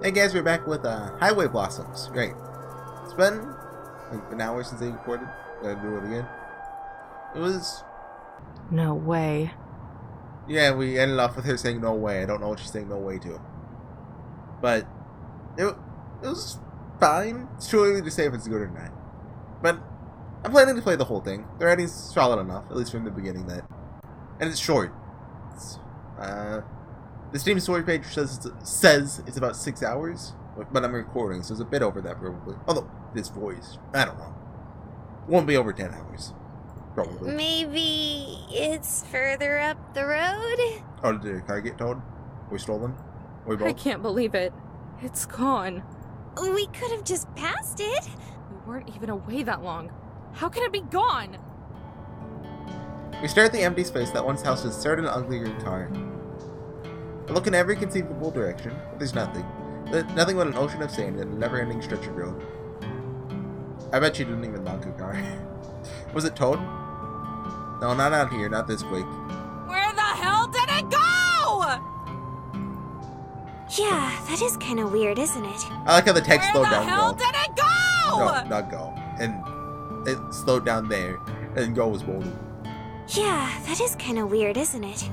Hey guys, we're back with Highway Blossoms. Great. It's been like an hour since they recorded. Gotta do it again. It was... No way. Yeah, we ended off with her saying no way. I don't know what she's saying no way to. But it was fine. It's too early to say if it's good or not. But I'm planning to play the whole thing. The writing's solid enough, at least from the beginning, that... And it's short. It's, the Steam story page says it's about 6 hours, but I'm recording, so it's a bit over that probably. Although, this voice, I don't know. Won't be over 10 hours. Probably. Maybe it's further up the road? Oh, did the car get towed? Or stolen? Or both? I can't believe it. It's gone. We could have just passed it. We weren't even away that long. How can it be gone? We stare at the empty space that once housed a certain ugly green car. I look in every conceivable direction, but there's nothing. Nothing but an ocean of sand and a never-ending stretch of road. I bet you didn't even lock your car. Was it towed? No, not out here, not this quick. Where the hell did it go? Yeah, that is kind of weird, isn't it? I like how the text slowed down. Where the hell did it go? No, not go. And it slowed down there, and go was bolded. Yeah, that is kind of weird, isn't it?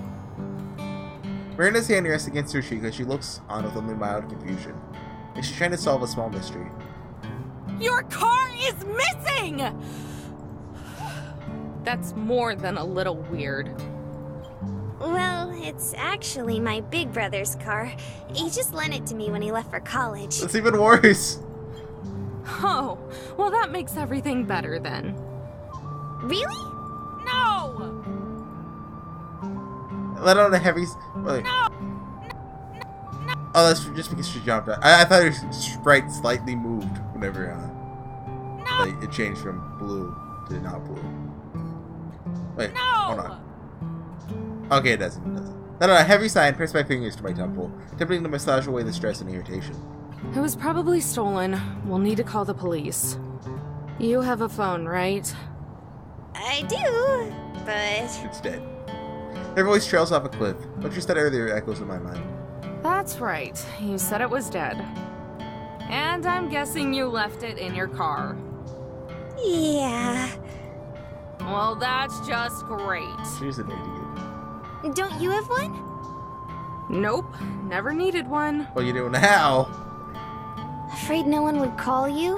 Miranda's hand rests against her cheek as she looks on with only mild confusion. And she's trying to solve a small mystery. Your car is missing! That's more than a little weird. Well, it's actually my big brother's car. He just lent it to me when he left for college. That's even worse! Oh, well that makes everything better then. Really? No! Let out a heavy... Wait. No! Oh, that's just because she jumped out. I thought her sprite slightly moved whenever like, it changed from blue to not blue. Wait, No! hold on. Okay, it doesn't. Let out a heavy sigh and press my fingers to my temple, attempting to massage away the stress and irritation. It was probably stolen. We'll need to call the police. You have a phone, right? I do, but... It's dead. Her voice trails off a cliff. What you said earlier echoes in my mind. That's right. You said it was dead. And I'm guessing you left it in your car. Yeah. Well, that's just great. She's an idiot. Don't you have one? Nope, never needed one. What are you doing now? Afraid no one would call you?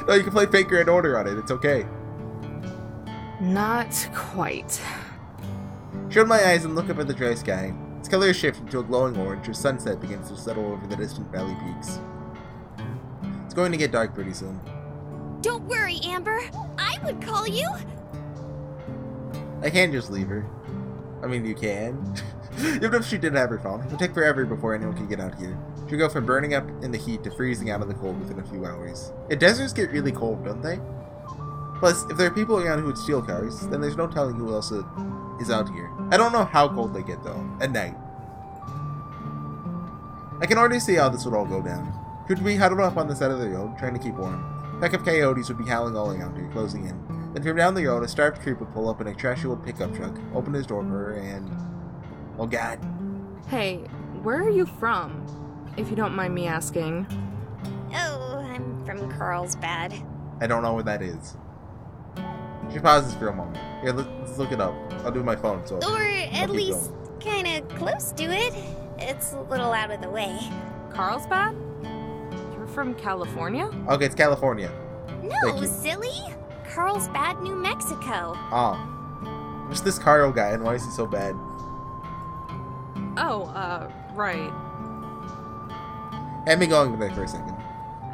No, you can play Fake Grand Order on it. It's okay. Not quite. Shut my eyes and look up at the dry sky. Its color shifts into a glowing orange as sunset begins to settle over the distant valley peaks. It's going to get dark pretty soon. Don't worry, Amber. I would call you. I can't just leave her. I mean, you can. Even if she did have her phone, it would take forever before anyone could get out here. She'd go from burning up in the heat to freezing out of the cold within a few hours. Yeah, deserts get really cold, don't they? Plus, if there are people around who would steal cars, then there's no telling who else is out here. I don't know how cold they get, though, at night. I can already see how this would all go down. She'd be huddled up on the side of the road, trying to keep warm. A pack of coyotes would be howling all around her, closing in. Then from down the road, a starved creep would pull up in a trashy old pickup truck, open his door for her, and... Oh god. Hey, Where are you from? If you don't mind me asking. Oh, I'm from Carlsbad. I don't know where that is. She pauses for a moment. Here, let's look it up. I'll do my phone, so... Or at keep least kind of close to it. It's a little out of the way. Carlsbad? You're from California? Okay, it's California. Thank No, you. silly. Carlsbad, New Mexico. Oh. Who's this Carl guy, and why is he so bad? Oh, right. Had me going there for a second.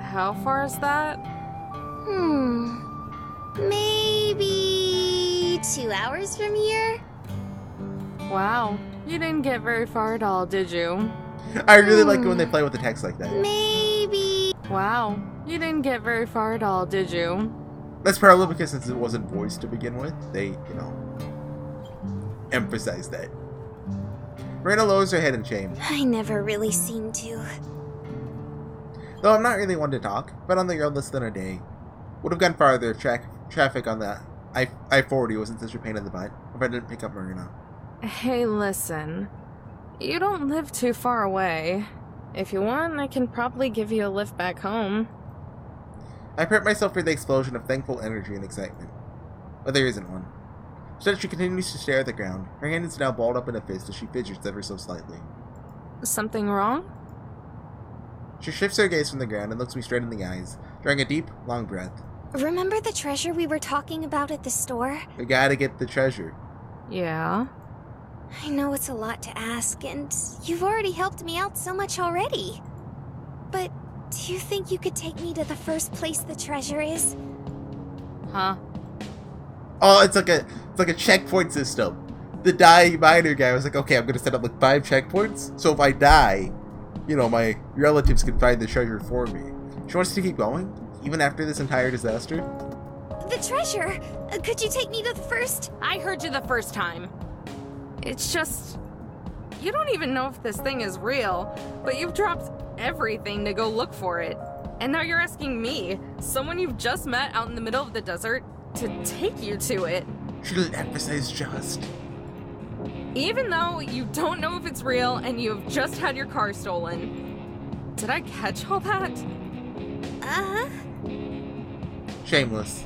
How far is that? Maybe 2 hours from here? Wow. You didn't get very far at all, did you? I really like it when they play with the text like that. Maybe. Wow. You didn't get very far at all, did you? That's probably because since it wasn't voiced to begin with, they, emphasized that. Miranda lowers her head in shame. I never really seem to. Though I'm not really one to talk, but on the road less than a day. Would have gone farther if traffic on the I-40 wasn't such a pain in the butt, if I didn't pick up Marina. Hey, listen. You don't live too far away. If you want, I can probably give you a lift back home. I prep myself for the explosion of thankful energy and excitement. But there isn't one. Instead, she continues to stare at the ground. Her hand is now balled up in a fist as she fidgets ever so slightly. Something wrong? She shifts her gaze from the ground and looks me straight in the eyes, drawing a deep, long breath. Remember the treasure we were talking about at the store? We gotta get the treasure. Yeah? I know it's a lot to ask, and you've already helped me out so much already. But do you think you could take me to the first place the treasure is? Huh? Oh, it's like a checkpoint system. The dying miner guy was like, okay, I'm gonna set up like 5 checkpoints, so if I die, you know, my relatives can find the treasure for me. She wants to keep going, even after this entire disaster. The treasure! Could you take me to the first? I heard you the first time. It's just... You don't even know if this thing is real, but you've dropped everything to go look for it. And now you're asking me, someone you've just met out in the middle of the desert, to take you to it. She'll emphasize just. Even though you don't know if it's real and you have just had your car stolen. Did I catch all that? Uh-huh. Shameless.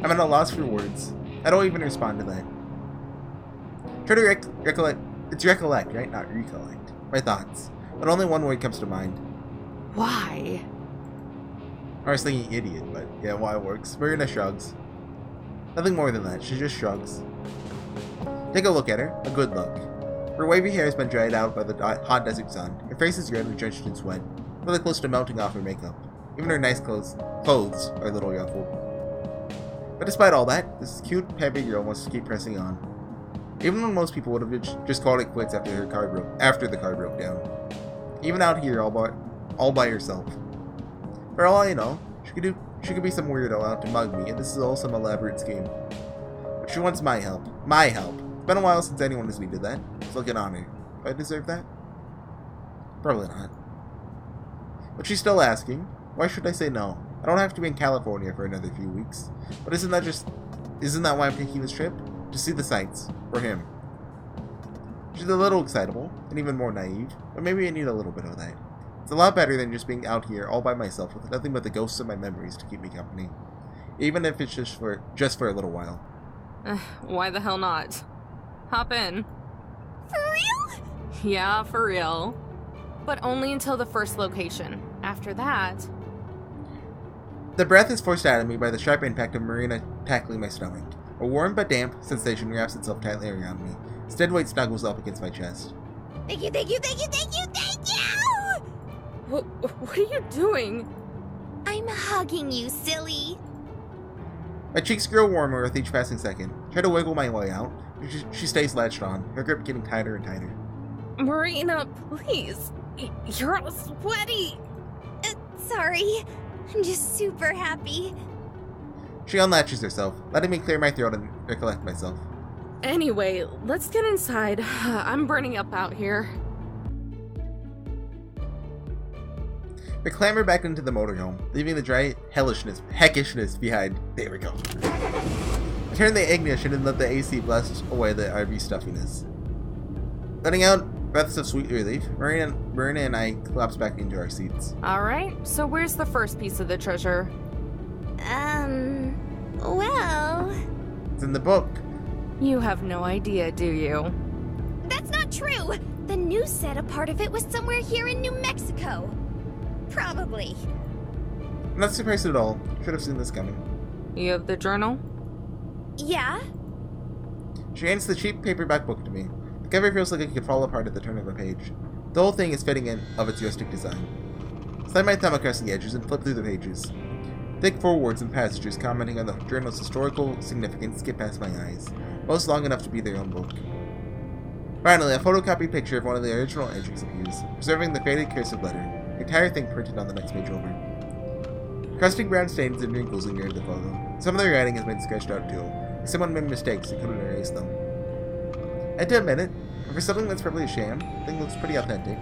I'm at a loss for words. I don't even respond to that. Try to recollect. It's recollect, right? Not recollect. My thoughts. But only one word comes to mind. Why? I was thinking idiot, but yeah, why works. Marina shrugs. Nothing more than that. She just shrugs. Take a look at her. A good look. Her wavy hair has been dried out by the hot desert sun. Her face is red and drenched in sweat, really close to melting off her makeup. Even her nice clothes are a little ruffled. But despite all that, this cute, peppy girl wants to keep pressing on. Even when most people would have just called it quits after the car broke down. Even out here, all by herself. For all I know, she could be some weirdo out to mug me, and this is all some elaborate scheme. But she wants my help. My help. It's been a while since anyone has needed that. So look on her. Do I deserve that? Probably not. But she's still asking. Why should I say no? I don't have to be in California for another few weeks. But isn't that why I'm taking this trip? To see the sights. For him. She's a little excitable, and even more naive, but maybe I need a little bit of that. It's a lot better than just being out here all by myself with nothing but the ghosts of my memories to keep me company. Even if it's just for a little while. Why the hell not? Hop in. For real? Yeah, for real. But only until the first location. After that... The breath is forced out of me by the sharp impact of Marina tackling my stomach. A warm but damp sensation wraps itself tightly around me. Its dead weight snuggles up against my chest. Thank you, thank you, thank you, thank you, thank you! What are you doing? I'm hugging you, silly. My cheeks grow warmer with each passing second. Try to wiggle my way out. She stays latched on, her grip getting tighter and tighter. Marina, please. You're all sweaty. Sorry. I'm just super happy. She unlatches herself, letting me clear my throat and recollect myself. Anyway, let's get inside. I'm burning up out here. We clamber back into the motorhome, leaving the dry heckishness behind. There we go. I turn the ignition and let the AC blast away the RV stuffiness. Letting out breaths of sweet relief, Marina and I collapse back into our seats. Alright, so where's the first piece of the treasure? Well... It's in the book. You have no idea, do you? That's not true! The news said a part of it was somewhere here in New Mexico. Probably. I'm not surprised at all. Should have seen this coming. You have the journal? Yeah? She hands the cheap paperback book to me. The cover feels like it could fall apart at the turn of a page. The whole thing is fitting in of its rustic design. Slide my thumb across the edges and flip through the pages. Thick forewords and passages commenting on the journal's historical significance skip past my eyes, most long enough to be their own book. Finally, a photocopied picture of one of the original entries appears, preserving the faded cursive letter, the entire thing printed on the next page over. Crusting brown stains and wrinkles linger in the photo. Some of the writing has been scratched out too, like someone made mistakes and couldn't erase them. I had to admit it, but for something that's probably a sham, the thing looks pretty authentic.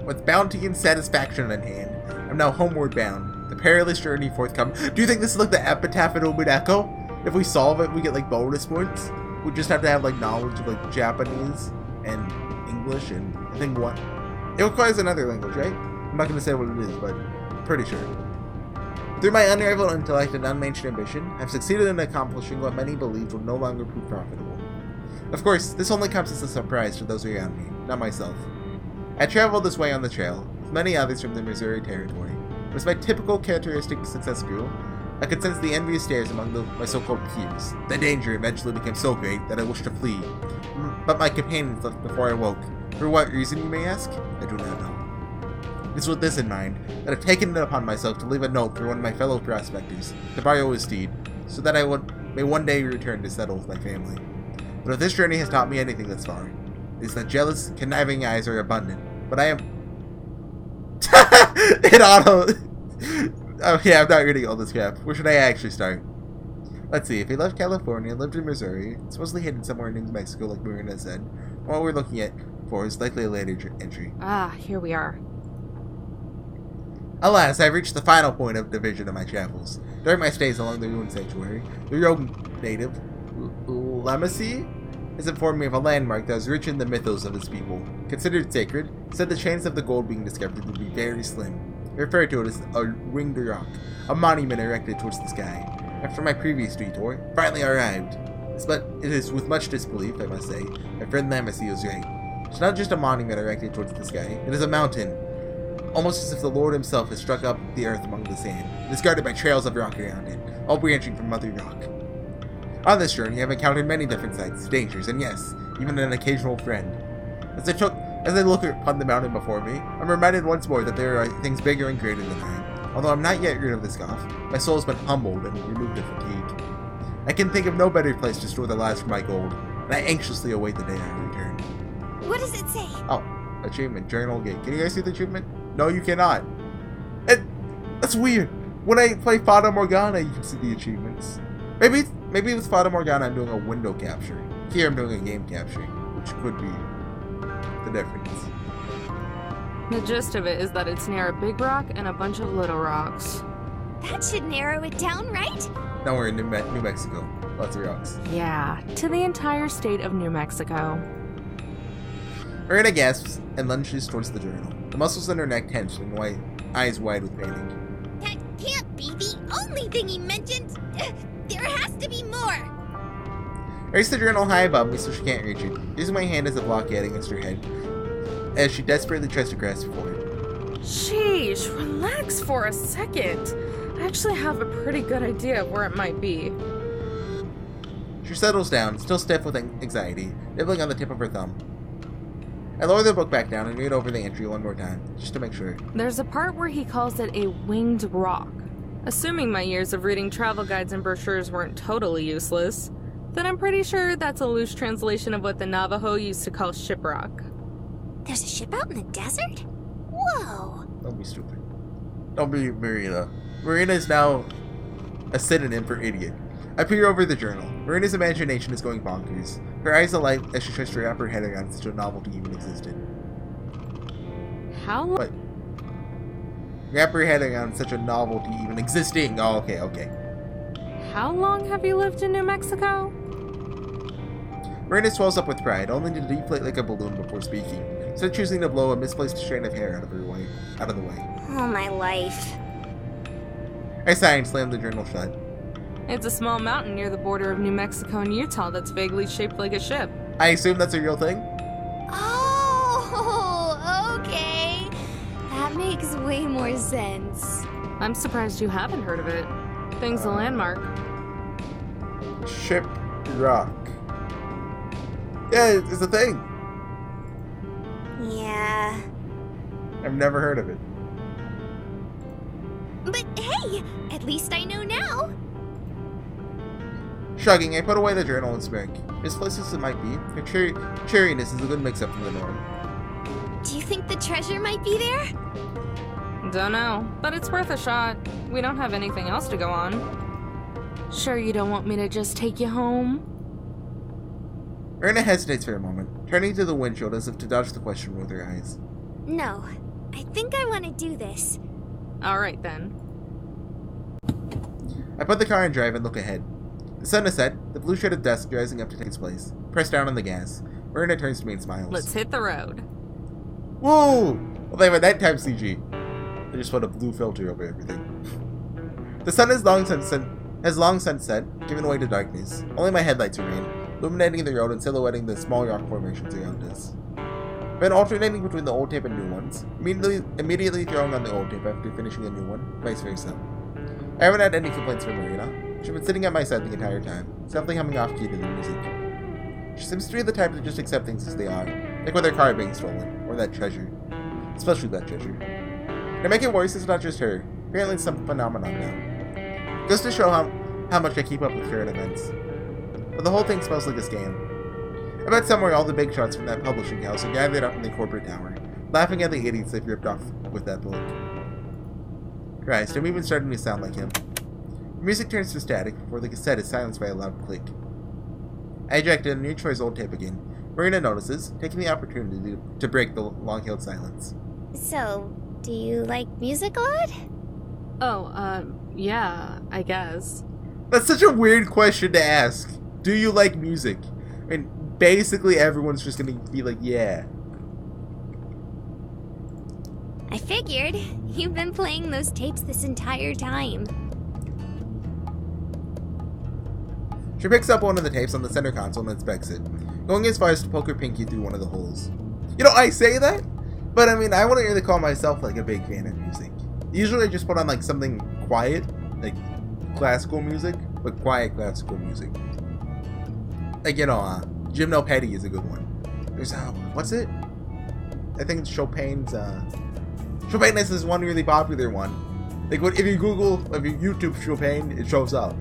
With bounty and satisfaction in hand, I'm now homeward bound. The perilous journey forthcome. Do you think this is like the epitaph in Obuneko? If we solve it, we get like bonus points? We just have to have like knowledge of like Japanese and English. English, and I think one. It requires another language, right? I'm not going to say what it is, but I'm pretty sure. Through my unrivaled intellect and unmatched ambition, I've succeeded in accomplishing what many believed would no longer prove profitable. Of course, this only comes as a surprise to those around me, not myself. I traveled this way on the trail, with many others from the Missouri Territory. As my typical characteristic success grew, I could sense the envious stares among my so-called peers. The danger eventually became so great that I wished to flee. But my companions left before I woke. For what reason, you may ask? I do not know. It's with this in mind that I've taken it upon myself to leave a note for one of my fellow prospectors, to borrow his steed, so that I may one day return to settle with my family. But if this journey has taught me anything thus far, it is that jealous, conniving eyes are abundant. But I am... It auto... Okay, I'm not reading all this crap. Where should I actually start? Let's see, if he left California and lived in Missouri, supposedly hidden somewhere in New Mexico like Marina said, what we're looking at for is likely a later entry. Ah, here we are. Alas, I've reached the final point of division of my travels. During my stays along the ruined sanctuary, the rogue native, Lemasi, has informed me of a landmark that was rich in the mythos of his people. Considered sacred, said the chance of the gold being discovered would be very slim. He referred to it as a winged rock, a monument erected towards the sky. After my previous detour, finally arrived. But it is with much disbelief, I must say, my friend Lemasi was right. It's not just a monument erected towards the sky, it is a mountain. Almost as if the Lord himself has struck up the earth among the sand. It is guarded by trails of rock around it, all branching from Mother Rock. On this journey, I have encountered many different sights, dangers, and yes, even an occasional friend. As I look upon the mountain before me, I'm reminded once more that there are things bigger and greater than I. Although I'm not yet rid of this scoff, my soul has been humbled and removed of fatigue. I can think of no better place to store the last of my gold, and I anxiously await the day I return. What does it say? Oh, achievement, journal gate. Can you guys see the achievement? No, you cannot. That's weird. When I play Fata Morgana, you can see the achievements. Maybe with Fata Morgana, I'm doing a window capture. Here, I'm doing a game capture, which could be the difference. The gist of it is that it's near a big rock and a bunch of little rocks. That should narrow it down, right? Now we're in New Mexico. Lots of rocks. Yeah, to the entire state of New Mexico. Marina gasps and lunges towards the journal. The muscles in her neck tense and eyes wide with panic. That can't be the only thing he mentioned. There has to be more. I raise the journal high above me so she can't reach it, using my hand as a blockade against her head, as she desperately tries to grasp for it. Sheesh, relax for a second. I actually have a pretty good idea of where it might be. She settles down, still stiff with anxiety, nibbling on the tip of her thumb. I lower the book back down and read over the entry one more time, just to make sure. There's a part where he calls it a winged rock. Assuming my years of reading travel guides and brochures weren't totally useless, then I'm pretty sure that's a loose translation of what the Navajo used to call shiprock. There's a ship out in the desert? Whoa. Don't be stupid. Don't be Marina. Marina is now a synonym for idiot. I peer over the journal. Marina's imagination is going bonkers. Her eyes alight as she tries to wrap her head around such a novelty even existed. How long? What? Wrap her head around such a novelty even existing. Oh, okay. How long have you lived in New Mexico? Marina swells up with pride, only to deflate like a balloon before speaking, instead choosing to blow a misplaced strand of hair out of the way. All my life. I sigh and slam the journal shut. It's a small mountain near the border of New Mexico and Utah that's vaguely shaped like a ship. I assume that's a real thing? Oh, okay. That makes way more sense. I'm surprised you haven't heard of it. Thing's a landmark. Ship rock. Yeah, it's a thing. Yeah. I've never heard of it. But hey, at least I know now. Shrugging, I put away the journal and smirk. Misplaced as it might be, her cheeriness is a good mix-up from the norm. Do you think the treasure might be there? Don't know, but it's worth a shot. We don't have anything else to go on. Sure you don't want me to just take you home? Erna hesitates for a moment, turning to the windshield as if to dodge the question with her eyes. No, I think I want to do this. Alright then. I put the car in drive and look ahead. The sun is set, the blue shade of dusk rising up to take its place. Press down on the gas. Marina turns to me and smiles. Let's hit the road. Woo! Well, they have a nighttime CG. They just put a blue filter over everything. The sun has long sunset, giving way to darkness. Only my headlights remain, illuminating the road and silhouetting the small rock formations around us. I've been alternating between the old tape and new ones, immediately throwing on the old tape after finishing a new one, vice versa. I haven't had any complaints from Marina. She's been sitting at my side the entire time, softly humming off-key to the music. She seems to be the type to just accept things as they are, like with her car being stolen, or that treasure. Especially that treasure. To make it worse, it's not just her. Apparently it's some phenomenon now. Just to show how much I keep up with current events. But the whole thing smells like a scam. I bet somewhere all the big shots from that publishing house are gathered up in the corporate tower, laughing at the idiots they've ripped off with that book. Christ, I'm even starting to sound like him. The music turns to static before the cassette is silenced by a loud click. I ejected and reach for his old tape again. Marina notices, taking the opportunity to break the long-held silence. So, do you like music a lot? Oh, yeah, I guess. That's such a weird question to ask. Do you like music? I mean, basically everyone's just gonna be like, yeah. I figured. You've been playing those tapes this entire time. She picks up one of the tapes on the center console and inspects it, going as far as to poke her pinky through one of the holes. You know, I say that, but I mean, I wouldn't really call myself like a big fan of music. Usually I just put on like something quiet, like classical music, but quiet classical music. Like, you know, Gymno Petty is a good one. There's, what's it? I think it's Chopin's, Chopin is this one really popular one. Like, if you YouTube Chopin, it shows up.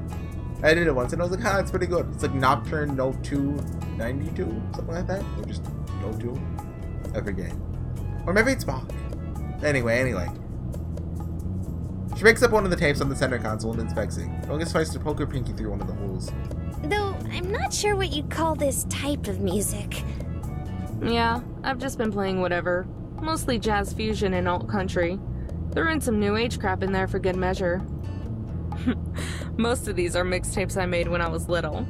I did it once and I was like, it's pretty good. It's like Nocturne No. 292, something like that. Or just No. 2. I forget. Or maybe it's Bach. Anyway. She picks up one of the tapes on the center console and inspects it, going as far as to poke her pinky through one of the holes. Though, I'm not sure what you'd call this type of music. Yeah, I've just been playing whatever. Mostly jazz fusion and alt country. Threw in some new age crap in there for good measure. Most of these are mixtapes I made when I was little.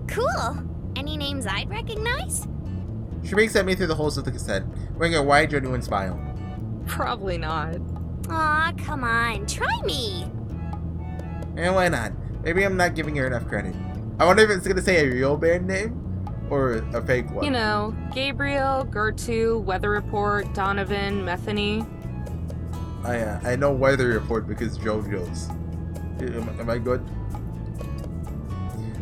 Cool! Any names I'd recognize? She winks at me through the holes of the cassette, wearing a wide, genuine smile. Probably not. Aw, come on, try me! And why not? Maybe I'm not giving her enough credit. I wonder if it's gonna say a real band name? Or a fake one? You know, Gabriel, Gertu, Weather Report, Donovan, Metheny. I know Weather Report because JoJo's. Am I good?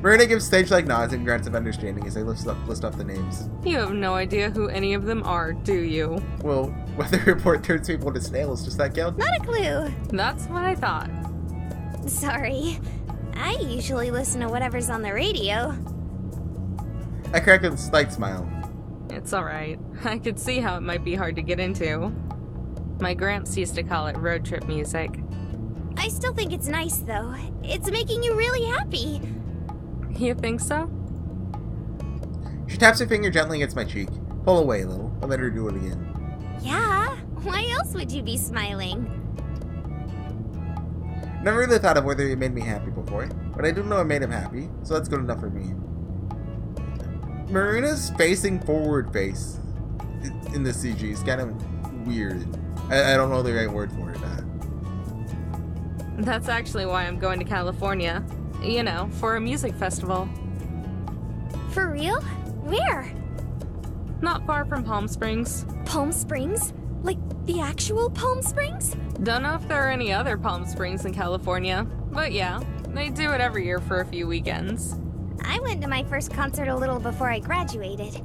Marina gives stage-like nods and grants of understanding as I list off the names. You have no idea who any of them are, do you? Well, Weather Report turns people into snails. Does that count? Not a clue. That's what I thought. Sorry. I usually listen to whatever's on the radio. I crack a slight smile. It's alright. I could see how it might be hard to get into. My gramps used to call it road trip music. I still think it's nice, though. It's making you really happy. You think so? She taps her finger gently against my cheek. Pull away a little, and let her do it again. Yeah? Why else would you be smiling? Never really thought of whether it made me happy before, but I do know it made him happy, so that's good enough for me. Marina's facing forward face in the CG is kind of weird. I don't know the right word for it. That's actually why I'm going to California. You know, for a music festival. For real? Where? Not far from Palm Springs. Palm Springs? Like the actual Palm Springs? Don't know if there are any other Palm Springs in California, but yeah, they do it every year for a few weekends. I went to my first concert a little before I graduated.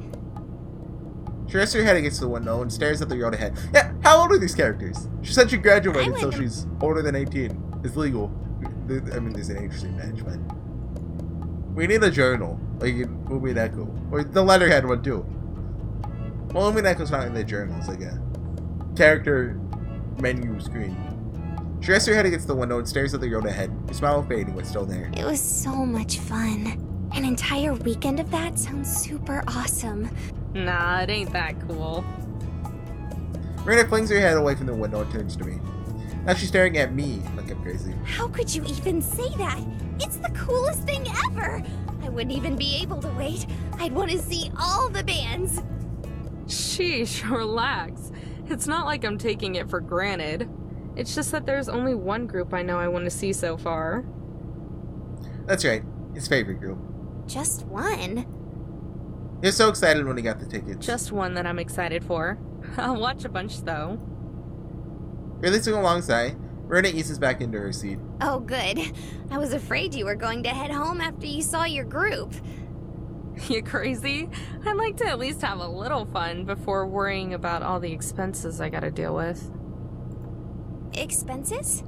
She rests her head against the window and stares at the road ahead. Yeah, how old are these characters? She said she graduated, so she's older than 18. It's legal. I mean, there's an age match, but we need a journal, like in Umineko, or the letterhead one too. Well, Umineko's not in the journal; it's like a character menu screen. She rests her head against the window and stares at the road ahead. Her smile fading, but still there. It was so much fun. An entire weekend of that sounds super awesome. Nah, it ain't that cool. Marina flings her head away from the window and turns to me. Now she's staring at me like I'm crazy. How could you even say that? It's the coolest thing ever! I wouldn't even be able to wait. I'd want to see all the bands. Sheesh, relax. It's not like I'm taking it for granted. It's just that there's only one group I know I want to see so far. That's right. His favorite group. Just one? He was so excited when he got the tickets. Just one that I'm excited for. I'll watch a bunch, though. Releasing alongside, Verna eases back into her seat. Oh, good. I was afraid you were going to head home after you saw your group. You crazy? I'd like to at least have a little fun before worrying about all the expenses I gotta deal with. Expenses?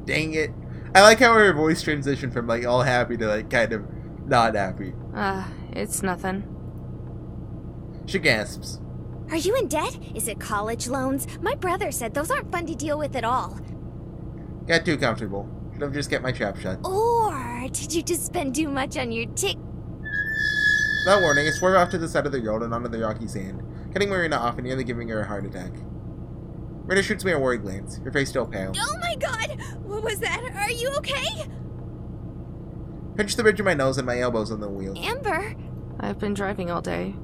Dang it. I like how her voice transitioned from like all happy to like kind of not happy. It's nothing. She gasps. Are you in debt? Is it college loans? My brother said those aren't fun to deal with at all. Got too comfortable. Should have just kept my trap shut. Or did you just spend too much on your Without warning, I swerve off to the side of the road and onto the rocky sand, cutting Marina off and nearly giving her a heart attack. Marina shoots me a worried glance, her face still pale. Oh my god! What was that? Are you okay? Pinch the bridge of my nose and my elbows on the wheel. Amber? I've been driving all day.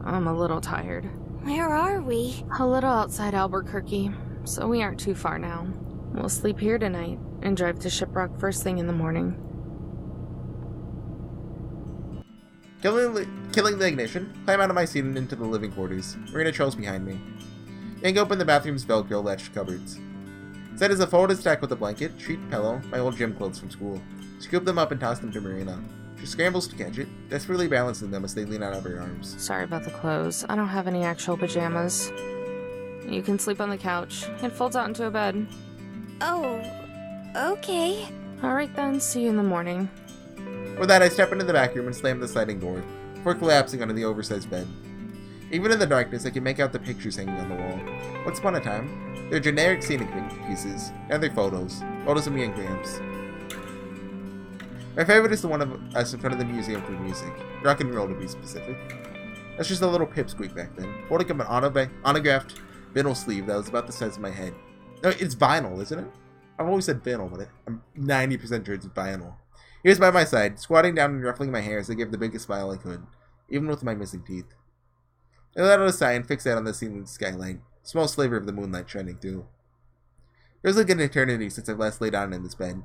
I'm a little tired. Where are we? A little outside Albuquerque, so we aren't too far now. We'll sleep here tonight and drive to Shiprock first thing in the morning. Killing the ignition, climb out of my seat and into the living quarters. Marina trails behind me. Yank open the bathroom's Velcro latched cupboards. Inside is a folded stack with a blanket, sheet, pillow, my old gym clothes from school. Scoop them up and toss them to Marina. She scrambles to catch it, desperately balancing them as they lean out of her arms. Sorry about the clothes. I don't have any actual pajamas. You can sleep on the couch. It folds out into a bed. Oh, okay. Alright then, see you in the morning. With that, I step into the back room and slam the sliding door, before collapsing onto the oversized bed. Even in the darkness, I can make out the pictures hanging on the wall. Once upon a time, they're generic scenic pieces, and they're photos of me and Gramps. My favorite is the one of us in front of the Museum for Music, rock and roll to be specific. That's just a little pipsqueak back then, holding up an autographed vinyl sleeve that was about the size of my head. No, it's vinyl, isn't it? I've always said vinyl, but I'm 90% sure it's vinyl. He was by my side, squatting down and ruffling my hair as I gave the biggest smile I could, even with my missing teeth. I let out a sigh and fixated on the ceiling skylight, a small sliver of the moonlight shining through. It was like an eternity since I last lay down in this bed.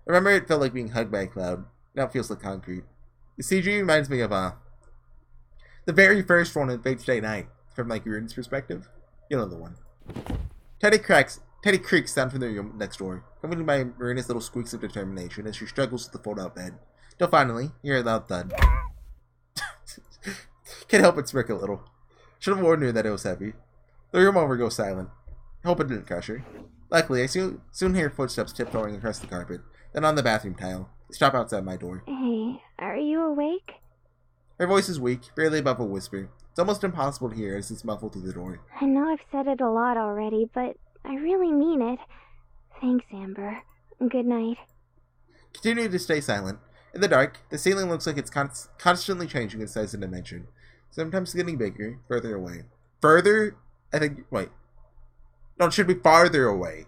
I remember it felt like being hugged by a cloud. Now it feels like concrete. The CG reminds me of, the very first one in Fate Stay Night, from like Ruden's perspective. You know the one. Teddy creaks down from the room next door, accompanied by Marina's little squeaks of determination as she struggles with the fold-out bed. Till finally, you hear a loud thud. Can't help but smirk a little. Should have warned her that it was heavy. The room over goes silent. I hope it didn't crush her. Luckily, I soon hear footsteps tiptoeing across the carpet, then on the bathroom tile. They stop outside my door. Hey, are you awake? Her voice is weak, barely above a whisper. It's almost impossible to hear as it's muffled through the door. I know I've said it a lot already, but I really mean it. Thanks, Amber. Good night. Continue to stay silent. In the dark, the ceiling looks like it's constantly changing in size and dimension. Sometimes getting bigger, further away. Further? Wait. No, it should be farther away.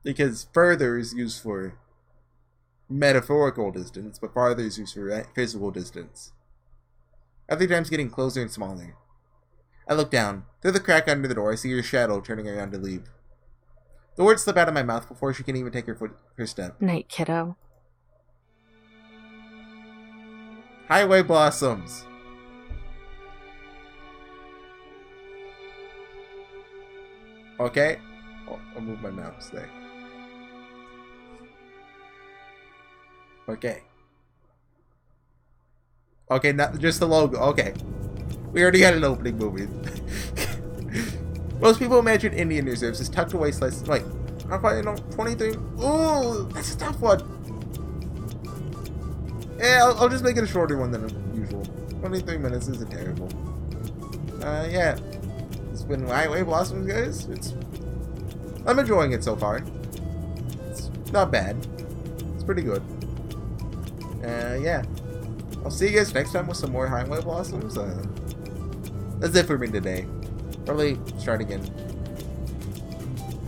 Because further is used for metaphorical distance, but farther is used for physical distance. Other times getting closer and smaller. I look down. Through the crack under the door, I see her shadow turning around to leave. The words slip out of my mouth before she can even take her step. Night, kiddo. Highway blossoms. Okay. I'll move my mouse there. Okay. Okay, not just the logo. Okay. We already had an opening movie. Most people imagine Indian reserves as tucked away slices. Wait, how far, 23? Ooh, that's a tough one. Yeah, I'll just make it a shorter one than usual. 23 minutes isn't terrible. Yeah. It's been Highway Blossoms, guys. I'm enjoying it so far. It's not bad. It's pretty good. Yeah. I'll see you guys next time with some more Highway Blossoms. That's it for me today. Probably start again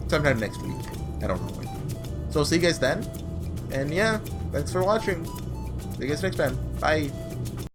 sometime next week. I don't know when. So I'll see you guys then. And yeah, thanks for watching. See you guys next time. Bye.